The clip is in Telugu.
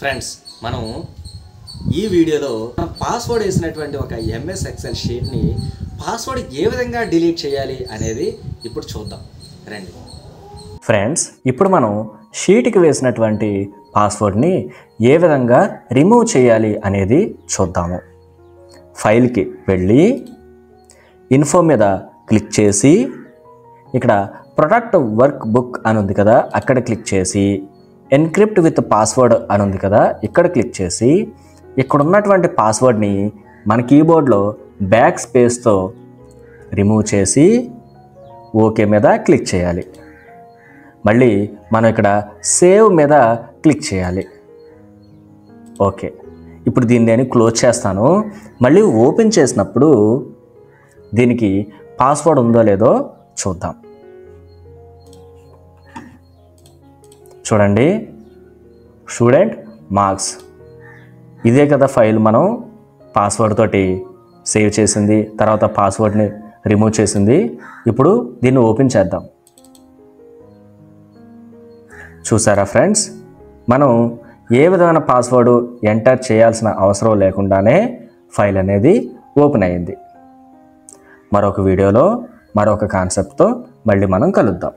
ఫ్రెండ్స్ మనం ఈ వీడియోలో మనం పాస్వర్డ్ వేసినటువంటి ఒక ఎంఎస్ ఎక్సెల్ షీట్ని పాస్వర్డ్ ఏ విధంగా డిలీట్ చేయాలి అనేది ఇప్పుడు చూద్దాం రండి. ఫ్రెండ్స్, ఇప్పుడు మనం షీట్కి వేసినటువంటి పాస్వర్డ్ని ఏ విధంగా రిమూవ్ చేయాలి అనేది చూద్దాము. ఫైల్కి వెళ్ళి ఇన్ఫో మీద క్లిక్ చేసి ఇక్కడ ప్రొటెక్ట్ వర్క్ బుక్ అని ఉంది కదా, అక్కడ క్లిక్ చేసి ఎన్క్రిప్ట్ విత్ పాస్వర్డ్ అని ఉంది కదా, ఇక్కడ క్లిక్ చేసి ఇక్కడ ఉన్నటువంటి పాస్వర్డ్ని మన కీబోర్డ్లో బ్యాక్ స్పేస్తో రిమూవ్ చేసి ఓకే మీద క్లిక్ చేయాలి. మళ్ళీ మనం ఇక్కడ సేవ్ మీద క్లిక్ చేయాలి. ఓకే, ఇప్పుడు దీన్ని నేను క్లోజ్ చేస్తాను. మళ్ళీ ఓపెన్ చేసినప్పుడు దీనికి పాస్వర్డ్ ఉందో లేదో చూద్దాం. చూడండి, స్టూడెంట్ మార్క్స్, ఇదే కదా ఫైల్ మనం పాస్వర్డ్ తోటి సేవ్ చేసింది, తర్వాత పాస్వర్డ్ని రిమూవ్ చేసింది. ఇప్పుడు దీన్ని ఓపెన్ చేద్దాం. చూసారా ఫ్రెండ్స్, మనం ఏ విధమైన పాస్వర్డ్ ఎంటర్ చేయాల్సిన అవసరం లేకుండానే ఫైల్ అనేది ఓపెన్ అయ్యింది. మరొక వీడియోలో మరొక కాన్సెప్ట్తో మళ్ళీ మనం కలుద్దాం.